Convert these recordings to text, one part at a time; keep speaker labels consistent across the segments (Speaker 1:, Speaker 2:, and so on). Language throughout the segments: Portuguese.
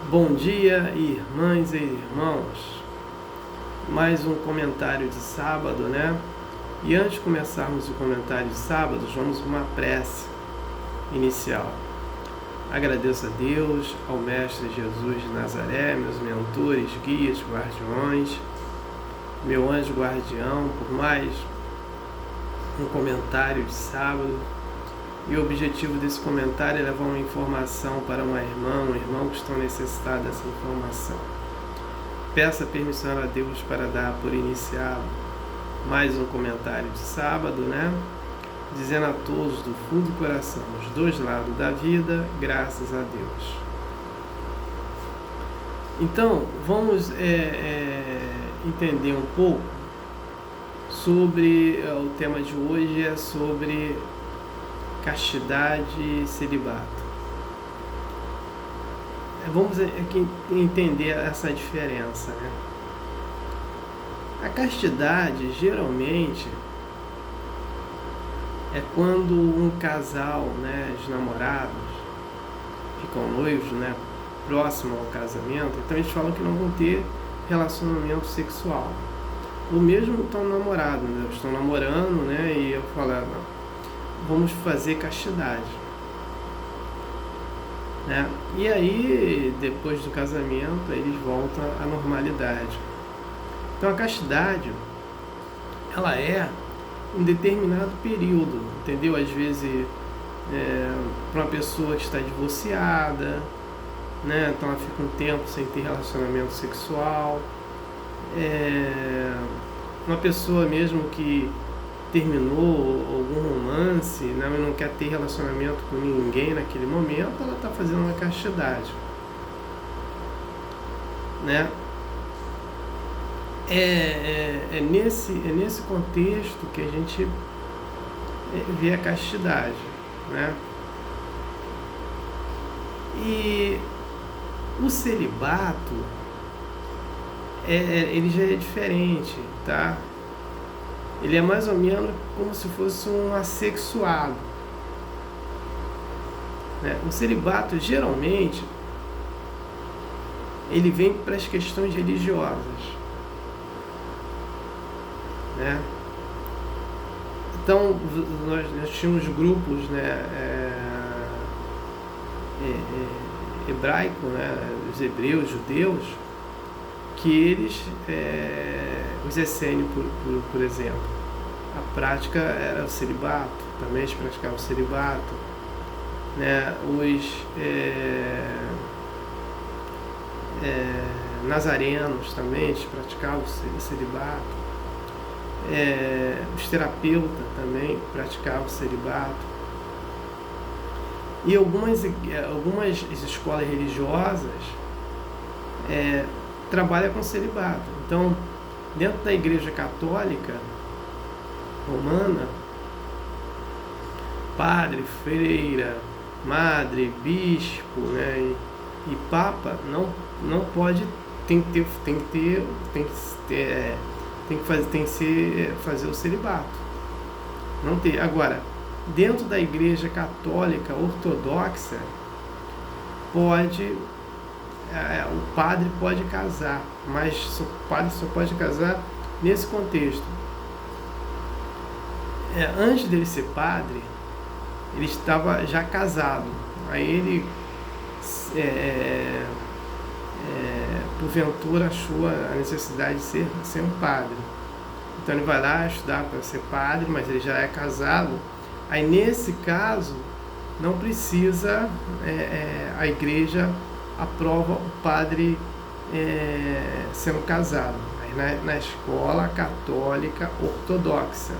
Speaker 1: Bom dia, irmãs e irmãos. Mais um comentário de sábado, né? E antes de começarmos o comentário de sábado, vamos uma prece inicial. Agradeço a Deus, ao Mestre Jesus de Nazaré, meus mentores, guias, guardiões, meu anjo guardião, por mais um comentário de sábado. E o objetivo desse comentário é levar uma informação para uma irmã, um irmão que estão necessitados dessa informação. Peça permissão a Deus para dar por iniciado mais um comentário de sábado, né? Dizendo a todos do fundo do coração, os dois lados da vida, graças a Deus. Então, vamos entender um pouco sobre o tema de hoje, é sobre castidade e celibato. Vamos aqui entender essa diferença, né? A castidade, geralmente, é quando um casal, né, de namorados, ficam noivos, né, próximo ao casamento, então eles falam que não vão ter relacionamento sexual. Ou mesmo estão namorados, né, estão namorando, né, e eu falo, não, vamos fazer castidade, né? E aí, depois do casamento, eles voltam à normalidade. Então a castidade, ela é um determinado período, entendeu? Às vezes, para uma pessoa que está divorciada, né? Então ela fica um tempo sem ter relacionamento sexual. Uma pessoa mesmo que terminou algum romance, né, e não quer ter relacionamento com ninguém naquele momento, ela está fazendo uma castidade, né? É nesse contexto que a gente vê a castidade, né? E o celibato, ele já é diferente, tá? Ele é mais ou menos como se fosse um assexuado, né? O celibato, geralmente, ele vem para as questões religiosas, né? Então, nós tínhamos grupos, né, hebraico, né, os hebreus, judeus, que eles, os essênios, por exemplo, a prática era o celibato, também eles praticavam o celibato, né? Os nazarenos também eles praticavam o celibato, os terapeutas também praticavam o celibato, e algumas escolas religiosas trabalha com celibato. Então, dentro da Igreja Católica Romana, padre, freira, madre, bispo, né, e papa não pode, tem que fazer o celibato. Não ter. Agora, dentro da Igreja Católica Ortodoxa, o padre pode casar, mas o padre só pode casar nesse contexto. Antes dele ser padre, ele estava já casado. Aí ele, porventura, achou a necessidade de ser um padre. Então ele vai lá estudar para ser padre, mas ele já é casado. Aí nesse caso, não precisa, a igreja aprova o padre sendo casado, aí na escola católica ortodoxa,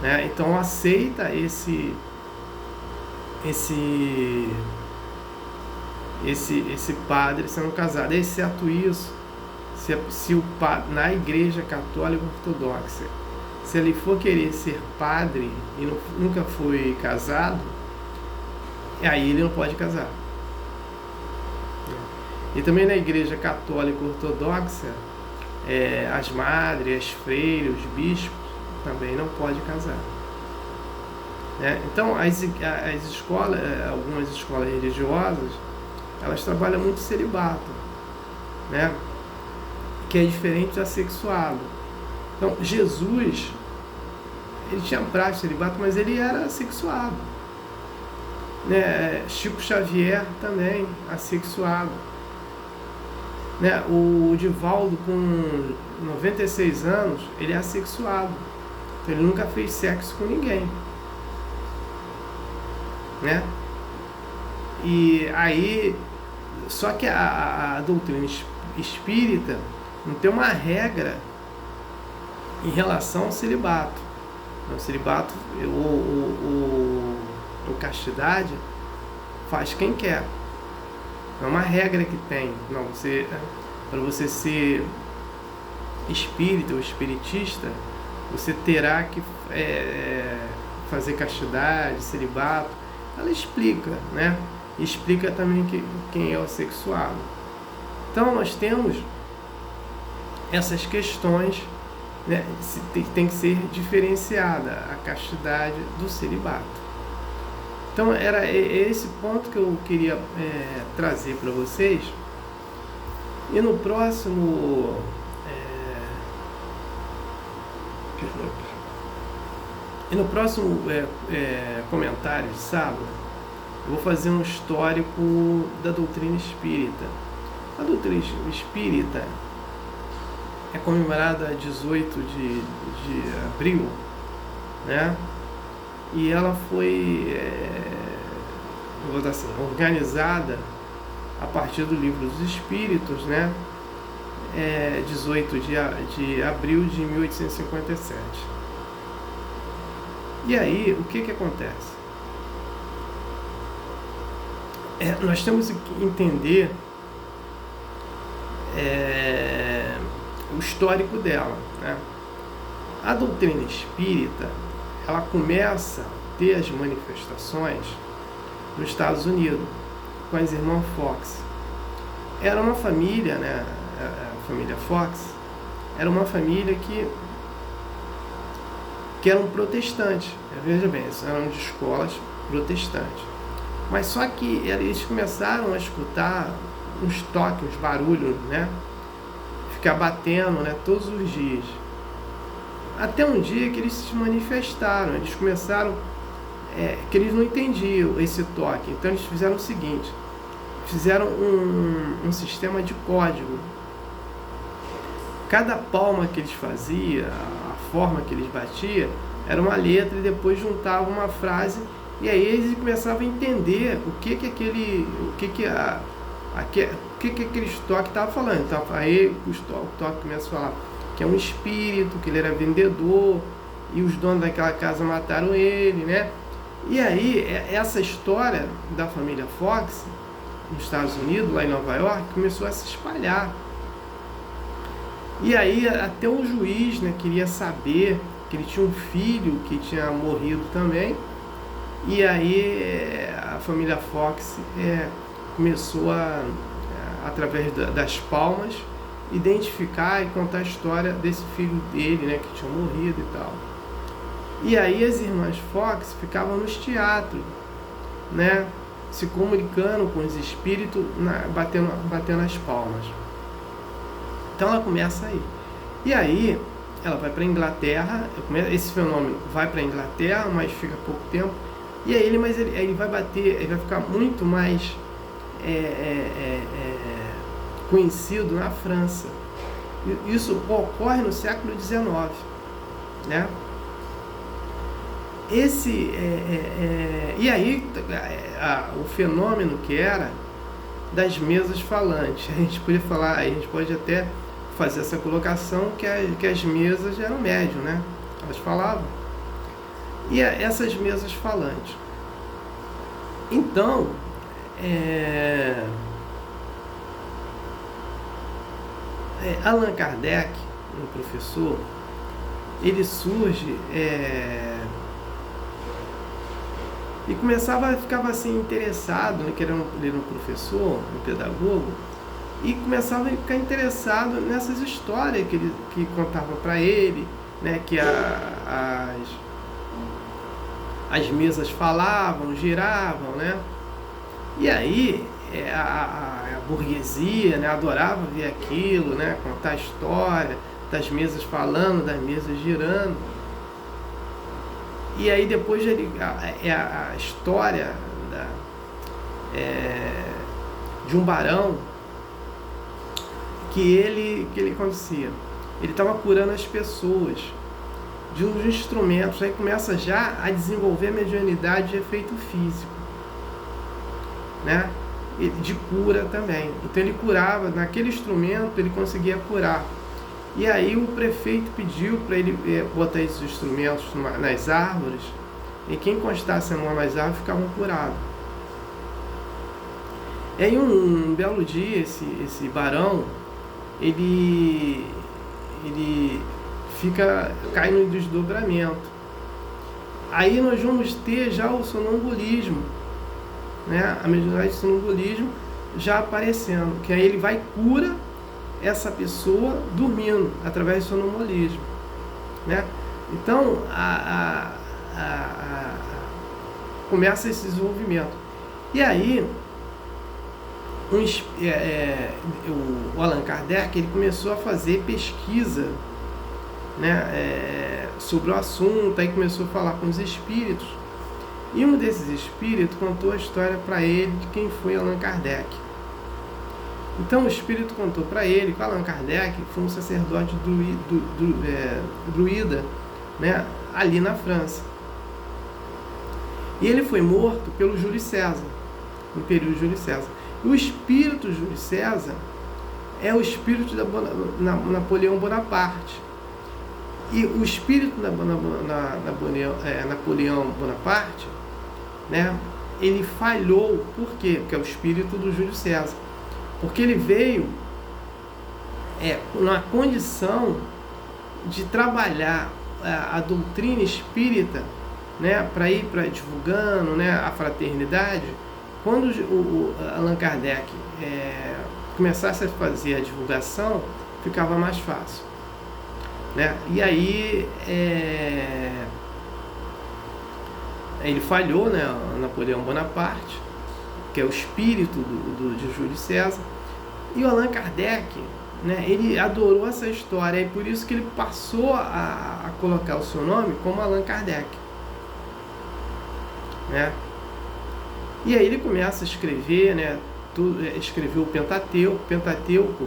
Speaker 1: né? Então aceita esse padre sendo casado, exceto isso, se o padre, na igreja católica ortodoxa, se ele for querer ser padre e nunca foi casado, aí ele não pode casar. E também na Igreja Católica Ortodoxa, as madres, as freiras, os bispos também não podem casar, né? Então, as escolas, algumas escolas religiosas, elas trabalham muito o celibato, né? Que é diferente do assexuado. Então, Jesus, ele tinha prática de celibato, mas ele era assexuado, né? Chico Xavier também, assexuado, né? O Divaldo, com 96 anos, ele é assexuado, então ele nunca fez sexo com ninguém, né? E aí, só que a doutrina espírita não tem uma regra em relação ao celibato. O celibato, o castidade, faz quem quer. Não é uma regra que tem. Não, para você ser espírita ou espiritista, você terá que fazer castidade, celibato. Ela explica, né? E explica também quem é o sexuado. Então nós temos essas questões, né? Tem que ser diferenciada a castidade do celibato. Então era esse ponto que eu queria trazer para vocês. E no próximo comentário de sábado, eu vou fazer um histórico da doutrina espírita. A doutrina espírita é comemorada 18 de abril, né? E ela foi vou botar assim, organizada a partir do Livro dos Espíritos, né? 18 de abril de 1857. E aí, o que acontece? Nós temos que entender o histórico dela, né? A doutrina espírita, ela começa a ter as manifestações nos Estados Unidos, com as irmãs Fox. Era uma família, né? A família Fox era uma família que eram protestantes. Veja bem, eram de escolas protestantes. Mas só que eles começaram a escutar uns toques, uns barulhos, né? Ficar batendo, né? Todos os dias. Até um dia que eles se manifestaram. Eles começaram... que eles não entendiam esse toque. Então eles fizeram o seguinte. Fizeram um sistema de código. Cada palma que eles faziam, a forma que eles batiam, era uma letra e depois juntavam uma frase. E aí eles começavam a entender o que aquele toque estava falando. Então aí o toque começa a falar que é um espírito, que ele era vendedor e os donos daquela casa mataram ele, né? E aí essa história da família Fox nos Estados Unidos, lá em Nova York, começou a se espalhar. E aí até um juiz, né, queria saber que ele tinha um filho que tinha morrido também. E aí a família Fox começou através das palmas, identificar e contar a história desse filho dele, né, que tinha morrido e tal. E aí as irmãs Fox ficavam nos teatros, né, se comunicando com os espíritos, batendo as palmas. Então ela começa aí. E aí ela vai para a Inglaterra, esse fenômeno vai para a Inglaterra, mas fica pouco tempo. E aí ele vai bater, ele vai ficar muito mais conhecido na França. Isso ocorre no século XIX, né? E aí o fenômeno que era das mesas falantes, a gente pode até fazer essa colocação que as mesas eram médium, né? Elas falavam. E essas mesas falantes. Então, Allan Kardec, um professor, ele surge e ficava assim interessado, né, querendo ler um professor, um pedagogo, e começava a ficar interessado nessas histórias que contavam para ele, né, que as mesas falavam, giravam, né? E aí a burguesia, né, adorava ver aquilo, né, contar a história das mesas falando, das mesas girando. E aí depois a história de um barão que ele acontecia. Ele estava curando as pessoas de uns instrumentos. Aí começa já a desenvolver a mediunidade de efeito físico, né? De cura também. Então ele curava, naquele instrumento ele conseguia curar. E aí o prefeito pediu para ele botar esses instrumentos nas árvores, e quem encostasse a mão nas árvores ficavam curados. E aí um belo dia esse barão, ele cai no desdobramento. Aí nós vamos ter já o sonambulismo, né? A mediunidade de sonambulismo já aparecendo, que aí ele vai cura essa pessoa dormindo através do sonambulismo, né? Então começa esse desenvolvimento. E aí o Allan Kardec ele começou a fazer pesquisa, né, sobre o assunto. Aí começou a falar com os espíritos, e um desses espíritos contou a história para ele de quem foi Allan Kardec. Então o espírito contou para ele que Allan Kardec foi um sacerdote druida, né, ali na França. E ele foi morto pelo Júlio César, no período de Júlio César. E o espírito Júlio César é o espírito de Napoleão Bonaparte. E o espírito Napoleão Bonaparte, né, ele falhou. Por quê? Porque é o espírito do Júlio César. Porque ele veio na condição de trabalhar a doutrina espírita, né, para ir divulgando, né, a fraternidade. Quando o Allan Kardec começasse a fazer a divulgação, ficava mais fácil, né? E aí ele falhou, né, Napoleão Bonaparte, que é o espírito de Júlio César. E o Allan Kardec, né, ele adorou essa história, e por isso que ele passou a colocar o seu nome como Allan Kardec, né? E aí ele começa a escrever, né, escreveu o Pentateuco. O Pentateuco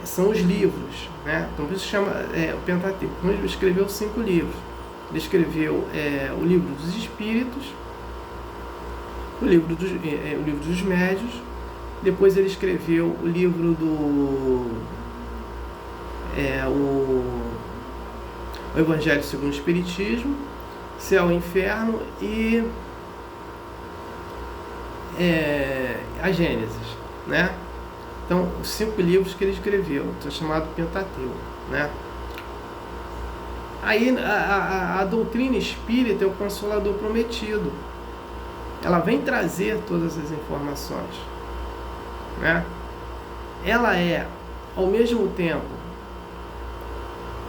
Speaker 1: são os livros, né? Então por isso chama o Pentateuco. Então ele escreveu 5 livros. Ele escreveu o livro dos Espíritos, o livro dos Médios. Depois ele escreveu o livro o Evangelho segundo o Espiritismo, Céu e Inferno e a Gênesis, né? Então, os 5 livros que ele escreveu, então, chamado Pentateuco, né? Aí a doutrina espírita é o Consolador Prometido. Ela vem trazer todas as informações, né? Ela é, ao mesmo tempo,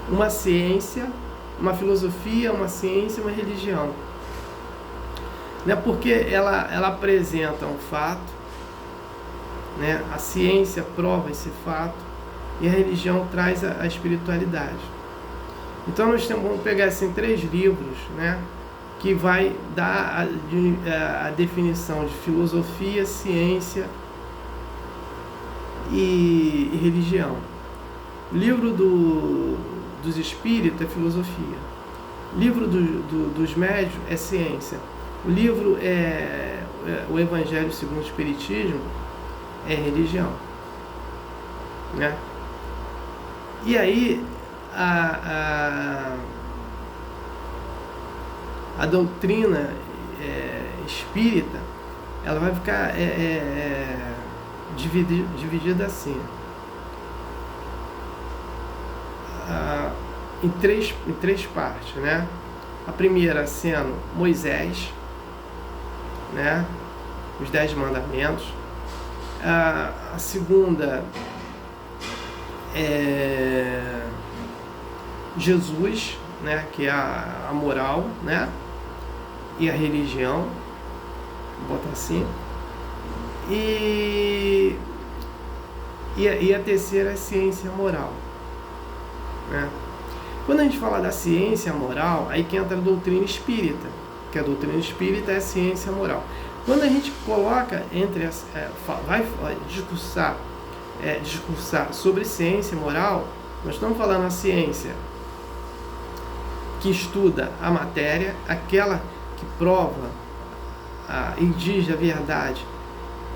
Speaker 1: uma ciência, uma filosofia, uma ciência e uma religião, né? Porque ela apresenta um fato, né? A ciência prova esse fato e a religião traz a espiritualidade. Então nós vamos pegar assim 3 livros, né, que vai dar a definição de filosofia, ciência e religião. O livro dos espíritos é filosofia. O livro dos médios é ciência. O livro o Evangelho segundo o Espiritismo é religião, né? E aí a doutrina espírita, ela vai ficar dividida assim, em três partes, né? A primeira sendo Moisés, né? Os 10 mandamentos. A segunda é Jesus, né, que é a moral, né, e a religião, vou botar assim. E E a terceira é a ciência moral, né? Quando a gente fala da ciência moral, aí que entra a doutrina espírita, que a doutrina espírita é a ciência moral. Quando a gente coloca vai discursar sobre ciência moral, nós estamos falando a ciência que estuda a matéria, aquela que prova e diz a verdade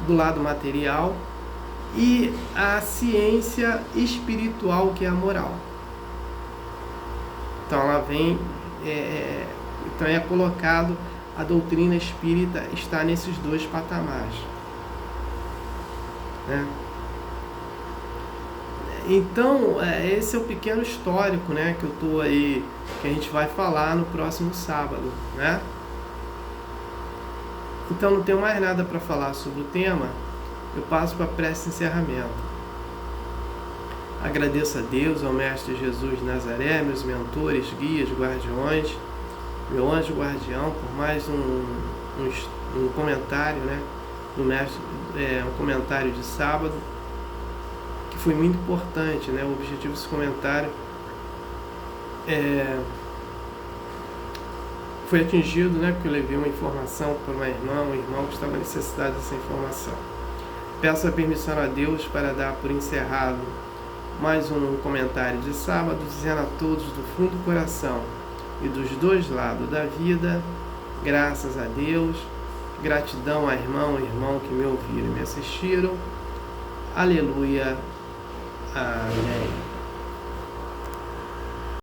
Speaker 1: do lado material, e a ciência espiritual, que é a moral. Então ela vem, então é colocado, a doutrina espírita está nesses dois patamares, né? Então esse é o pequeno histórico, né, que eu tô aí, que a gente vai falar no próximo sábado, né? Então não tenho mais nada para falar sobre o tema. Eu passo para a prece de encerramento. Agradeço a Deus, ao Mestre Jesus de Nazaré, meus mentores, guias, guardiões, meu anjo guardião, por mais um comentário, né, do Mestre, um comentário de sábado, que foi muito importante, né? O objetivo desse comentário foi atingido, né, porque eu levei uma informação para um irmão que estava necessitado dessa informação. Peço a permissão a Deus para dar por encerrado mais um comentário de sábado, dizendo a todos do fundo do coração e dos dois lados da vida, graças a Deus, gratidão a irmão e irmão que me ouviram e me assistiram. Aleluia. Amém.